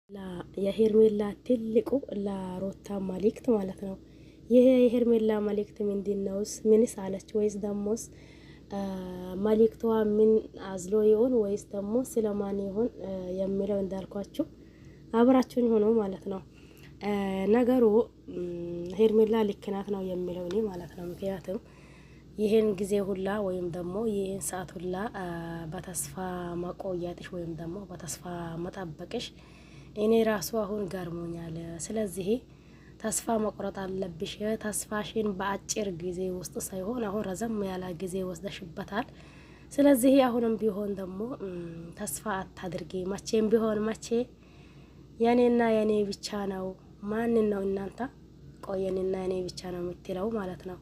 የሄርሜላ ትልቁ ለሩታ መልእክት ማለት ነው። ይሄ የሄርሜላ መልእክት ምንድነውስ? ምንስ አለች? ወይስ ደሞስ መልእክቷ ምን አዝሎ ይሆን? ወይስ ደግሞ ስለማን ይሆን የሚለው እንዳልኳችሁ አብራችሁኝ ሆኖ ማለት ነው። ነገሩ ሄርሜላ ልክ ናት ነው የሚለው እኔ ማለት ነው። ምክንያቱም ይሄን ጊዜ ሁላ ወይም ደግሞ ይሄን ሰዓት ሁላ በተስፋ መቆያትሽ ወይም ደግሞ በተስፋ መጠበቅሽ እኔ ራሱ አሁን ገርሞኛል። ስለዚህ ተስፋ መቁረጥ አለብሽ። ተስፋሽን በአጭር ጊዜ ውስጥ ሳይሆን አሁን ረዘም ያለ ጊዜ ወስደሽበታል። ስለዚህ አሁንም ቢሆን ደግሞ ተስፋ አታድርጊ። መቼም ቢሆን መቼ የኔና የኔ ብቻ ነው። ማንን ነው እናንተ ቆየኔና የኔ ብቻ ነው የምትለው ማለት ነው።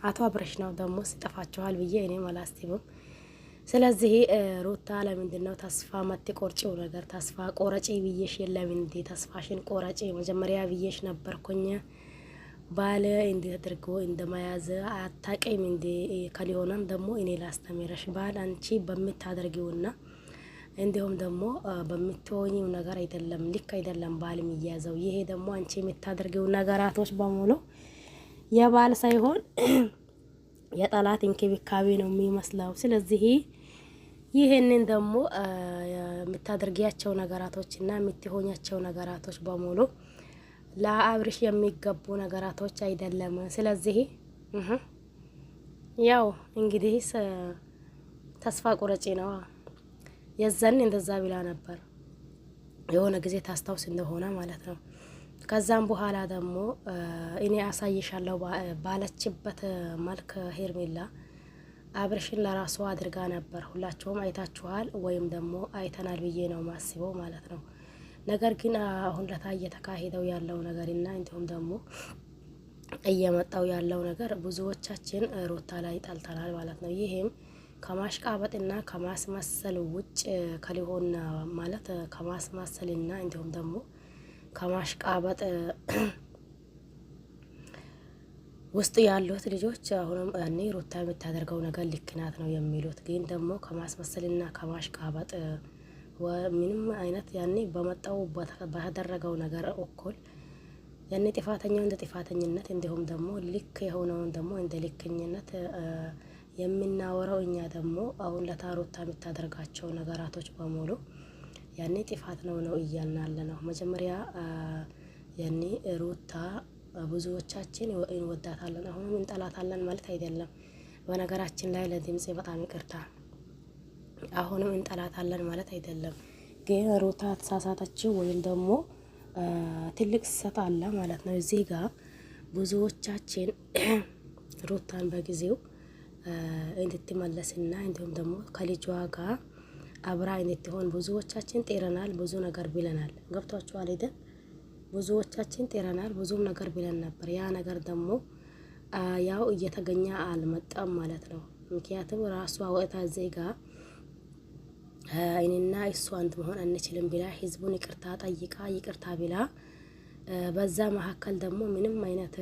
አቶ አብረሽ ነው ደግሞ ሲጠፋችኋል ብዬ እኔ አላስብም። ስለዚህ ሩታ ለምንድነው ተስፋ ማትቆርጪው ነገር? ተስፋ ቆረጪ ብዬሽ የለም እንዴ? ተስፋሽን ቆረጪ መጀመሪያ ብዬሽ ነበርኩኝ። ባለ እንዴት አድርጎ እንደማያዝ አታውቂም እንዴ? ከሊሆነም ደግሞ እኔ ላስተምረሽ። ባል አንቺ በምታደርጊውና እንዲሁም ደግሞ በምትሆኚው ነገር አይደለም፣ ልክ አይደለም ባል የሚያዘው። ይሄ ደግሞ አንቺ የምታደርጊው ነገራቶች በሙሉ የባል ሳይሆን የጠላት እንክብካቤ ነው የሚመስለው። ስለዚህ ይሄንን ደግሞ የምታደርጊያቸው ነገራቶችና የምትሆኛቸው ነገራቶች በሙሉ ለአብርሽ የሚገቡ ነገራቶች አይደለም። ስለዚህ ያው እንግዲህ ተስፋ ቁረጪ ነው። የዛን እንደዛ ብላ ነበር የሆነ ጊዜ ታስታውስ እንደሆነ ማለት ነው። ከዛም በኋላ ደግሞ እኔ አሳይሻለሁ ባለችበት መልክ ሄርሜላ አብርሽን ለራሷ አድርጋ ነበር። ሁላችሁም አይታችኋል ወይም ደግሞ አይተናል ብዬ ነው ማስበው ማለት ነው። ነገር ግን አሁን ለታ እየተካሄደው ያለው ነገርና እንዲሁም ደግሞ እየመጣው ያለው ነገር ብዙዎቻችን ሩታ ላይ ጠልተናል ማለት ነው። ይሄም ከማሽቃበጥና ከማስመሰል ውጭ ከሊሆን ማለት ከማስመሰልና እንዲሁም ደግሞ ከማሽቃበጥ ውስጥ ያሉት ልጆች አሁንም እኔ ሩታ የምታደርገው ነገር ልክ ናት ነው የሚሉት። ግን ደግሞ ከማስመሰልና ከማሽቃበጥ ምንም አይነት ያኔ በመጣው ባደረገው ነገር እኩል ያኔ ጥፋተኛው እንደ ጥፋተኝነት እንዲሁም ደግሞ ልክ የሆነውን ደግሞ እንደ ልክኝነት የምናወራው እኛ ደግሞ አሁን ለታሩታ የምታደርጋቸው ነገራቶች በሙሉ ያኔ ጥፋት ነው እያልናለ ነው። መጀመሪያ ያኔ ሩታ ብዙዎቻችን እንወዳታለን፣ አሁንም እንጠላታለን ማለት አይደለም። በነገራችን ላይ ለድምጼ በጣም ይቅርታ፣ አሁንም እንጠላታለን ማለት አይደለም። ግን ሩታ ተሳሳተችው ወይም ደግሞ ትልቅ ስህተት አለ ማለት ነው። እዚህ ጋር ብዙዎቻችን ሩታን በጊዜው እንድትመለስና እንዲሁም ደግሞ ከልጇ ጋር አብራ እንድትሆን ብዙዎቻችን ጤረናል፣ ብዙ ነገር ብለናል። ገብቷችኋል አይደል? ብዙዎቻችን ጤረናል፣ ብዙም ነገር ብለን ነበር። ያ ነገር ደግሞ ያው እየተገኘ አልመጣም ማለት ነው። ምክንያቱም ራሷ ወጣ ዜጋ እኔና እሱ አንድ መሆን አንችልም ብላ ህዝቡን ይቅርታ ጠይቃ ይቅርታ ብላ በዛ መካከል ደግሞ ምንም አይነት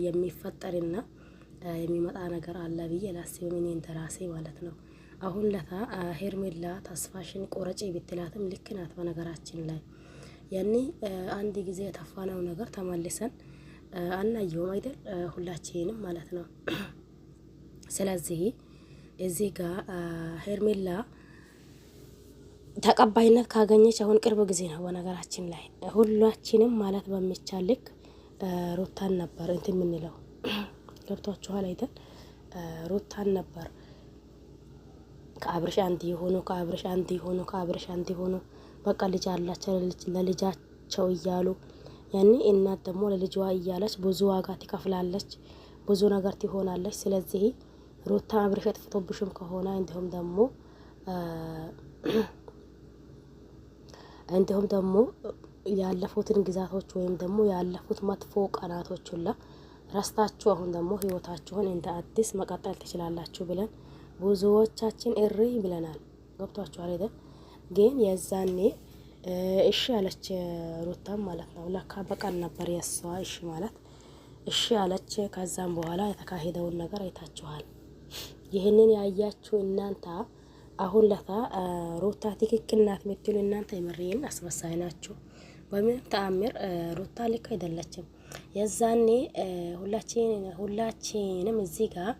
የሚፈጠርና የሚመጣ ነገር አለ ብዬ ላስብም እኔ እንደራሴ ማለት ነው። አሁን ለታ ሄርሜላ ተስፋሽን ቆረጪ ብትላትም ልክ ናት። በነገራችን ላይ ያኔ አንድ ጊዜ የተፋነው ነገር ተመልሰን አናየውም አይደል? ሁላችንም ማለት ነው። ስለዚህ እዚህ ጋር ሄርሜላ ተቀባይነት ካገኘች አሁን ቅርብ ጊዜ ነው። በነገራችን ላይ ሁላችንም ማለት በሚቻል ልክ ሩታን ነበር እንትን የምንለው ገብቷችኋል አይደል? ሩታን ነበር ከአብርሽ አንድ የሆኑ ከአብርሽ አንድ የሆኑ ከአብርሽ አንድ የሆኑ በቃ ልጅ አላቸው ለልጃቸው እያሉ ያኔ እናት ደግሞ ለልጅዋ እያለች ብዙ ዋጋ ትከፍላለች፣ ብዙ ነገር ትሆናለች። ስለዚህ ሩታ አብርሽ አጥፍቶብሽም ከሆነ እንዲሁም ደግሞ ያለፉትን ግዛቶች ወይም ደግሞ ያለፉት መጥፎ ቀናቶች ሁላ ረስታችሁ አሁን ደግሞ ህይወታችሁን እንደ አዲስ መቀጠል ትችላላችሁ ብለን ብዙዎቻችን እሪ ብለናል። ገብቷችኋል አይደል? ግን የዛኔ እሺ አለች ሩታም ማለት ነው። ለካ በቀን ነበር የሷ እሺ ማለት። እሺ አለች። ከዛም በኋላ የተካሄደውን ነገር አይታችኋል። ይህንን ያያችሁ እናንተ አሁን ለታ ሩታ ትክክል ናት የምትሉ እናንተ የምሬን አስመሳይ ናችሁ። በምን ተአምር ሩታ ልክ አይደለችም። የዛኔ ሁላችንም እዚህ ጋር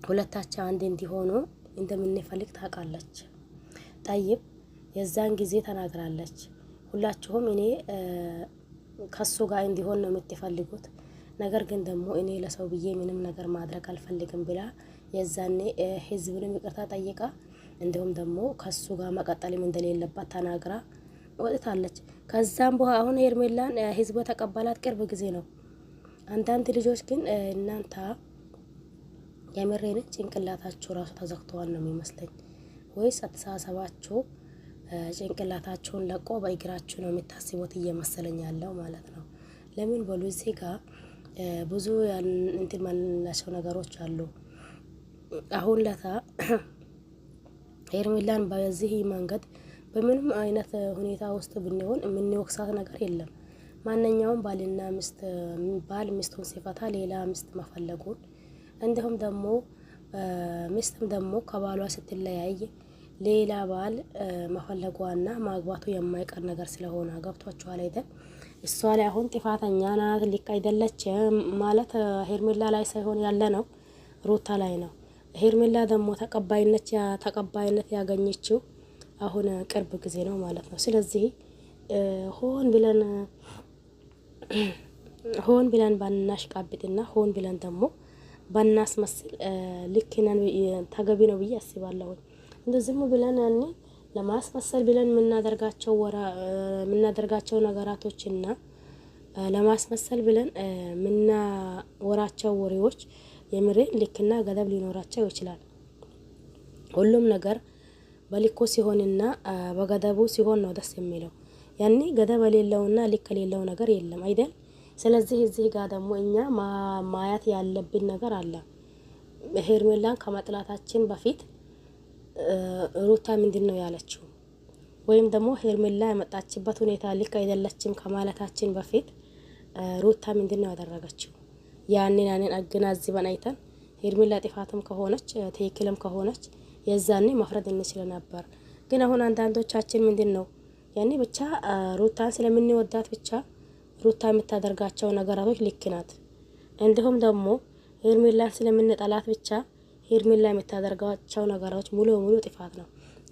ሁለታቸው አንድ እንዲሆኑ እንደምንፈልግ ታውቃለች። ጠይብ የዛን ጊዜ ተናግራለች። ሁላችሁም እኔ ከሱ ጋር እንዲሆን ነው የምትፈልጉት፣ ነገር ግን ደግሞ እኔ ለሰው ብዬ ምንም ነገር ማድረግ አልፈልግም ብላ የዛኔ ህዝብንም ይቅርታ ጠይቃ እንዲሁም ደግሞ ከሱ ጋር መቀጠልም እንደሌለባት ተናግራ ወጥታለች። ከዛም በኋላ አሁን ሄርሜላን ህዝብ ተቀበላት ቅርብ ጊዜ ነው። አንዳንድ ልጆች ግን እናንተ የምሬን ጭንቅላታችሁ ራሱ ተዘግተዋል ነው የሚመስለኝ፣ ወይስ አተሳሰባችሁ ጭንቅላታችሁን ለቆ በእግራችሁ ነው የምታስቡት እየመሰለኝ ያለው ማለት ነው። ለምን በሉ እዚህ ጋር ብዙ እንትን ማንላቸው ነገሮች አሉ። አሁን ለታ ሄርሜላን በዚህ መንገድ በምንም አይነት ሁኔታ ውስጥ ብንሆን የምንወቅሳት ነገር የለም። ማንኛውም ባል ሚስቱን ሲፈታ ሌላ ሚስት መፈለጉን እንዲሁም ደግሞ ሚስትም ደግሞ ከባሏ ስትለያይ ሌላ ባል መፈለጓና ማግባቱ የማይቀር ነገር ስለሆነ ገብቷችኋል አይደል? እሷ ላይ አሁን ጥፋተኛ ናት ልክ አይደለችም ማለት ሄርሜላ ላይ ሳይሆን ያለ ነው ሩታ ላይ ነው። ሄርሜላ ደግሞ ተቀባይነት ያገኘችው አሁን ቅርብ ጊዜ ነው ማለት ነው። ስለዚህ ሆን ብለን ባናሽቃብጥና ሆን ብለን ደግሞ ባናስመስል ልክ ነን ተገቢ ነው ብዬ አስባለሁ። እንደዚህ ብለን ያኔ ለማስመሰል ብለን የምናደርጋቸው ነገራቶችና ለማስመሰል ብለን ወራቸው ወሬዎች የምሬን ልክና ገደብ ሊኖራቸው ይችላል። ሁሉም ነገር በልኩ ሲሆንና በገደቡ ሲሆን ነው ደስ የሚለው። ያኔ ገደብ የሌለውና ልክ የሌለው ነገር የለም አይደል? ስለዚህ እዚህ ጋር ደግሞ እኛ ማየት ያለብን ነገር አለ። ሄርሜላን ከመጥላታችን በፊት ሩታ ምንድነው ያለችው? ወይም ደግሞ ሄርሜላ የመጣችበት ሁኔታ ልክ አይደለችም ከማለታችን በፊት ሩታ ምንድነው ያደረገችው? ያንን አገናዝበን አይተን ሄርሜላ ጥፋትም ከሆነች ትክክልም ከሆነች የዛኔ መፍረድ እንችል ነበር። ግን አሁን አንዳንዶቻችን ምንድነው ያኔ ብቻ ሩታን ስለምንወዳት ብቻ ሩታ የምታደርጋቸው ነገራቶች ልክ ናት፣ እንዲሁም ደግሞ ሄርሜላን ስለምንጠላት ብቻ ሄርሜላ የምታደርጋቸው ነገሮች ሙሉ በሙሉ ጥፋት ነው።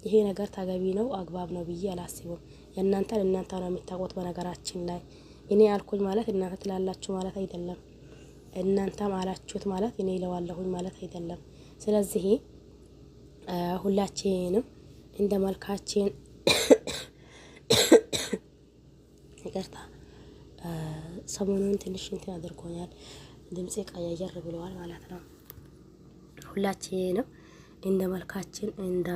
ይሄ ነገር ተገቢ ነው አግባብ ነው ብዬ አላስብም። እናንተ ነው የምታውቁት። በነገራችን ላይ እኔ አልኩኝ ማለት እናንተ ትላላችሁ ማለት አይደለም። እናንተም አላችሁት ማለት እኔ ይለዋለሁኝ ማለት አይደለም። ስለዚህ ሁላችንም እንደ መልካችን ይቅርታ ሰሞኑን ትንሽ እንትን አድርጎኛል፣ ድምጼ ቀያየር ብለዋል ማለት ነው። ሁላችንም እንደ መልካችን እንደ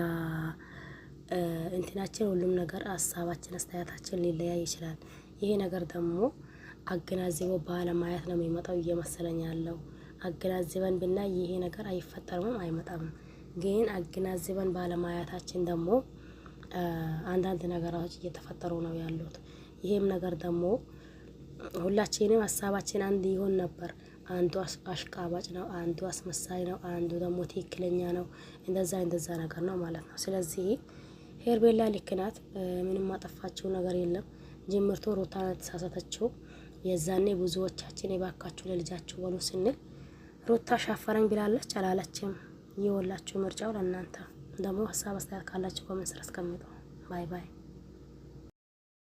እንትናችን ሁሉም ነገር ሀሳባችን አስተያየታችን ሊለያይ ይችላል። ይሄ ነገር ደግሞ አገናዝበው ባለማየት ነው የሚመጣው እየመሰለኝ ያለው። አገናዝበን ብናይ ይሄ ነገር አይፈጠርም አይመጣም። ግን አገናዝበን ባለማየታችን ደግሞ አንዳንድ ነገሮች እየተፈጠሩ ነው ያሉት። ይሄም ነገር ደግሞ ሁላችንም ሀሳባችን አንድ ይሆን ነበር። አንዱ አሽቃባጭ ነው፣ አንዱ አስመሳይ ነው፣ አንዱ ደግሞ ትክክለኛ ነው። እንደዛ ነገር ነው ማለት ነው። ስለዚህ ሄርሜላ ልክ ናት፣ ምንም አጠፋችው ነገር የለም። ጅምርቶ ሩታ ተሳሳተችው። የዛኔ ብዙዎቻችን የባካችሁ ለልጃችሁ በሉ ስንል ሩታ ሻፈረኝ ብላለች አላለችም። ይወላችሁ ምርጫው ለእናንተ። ደግሞ ሀሳብ አስተያየት ካላችሁ ኮሜንት ስር አስቀምጡ። ባይ ባይ።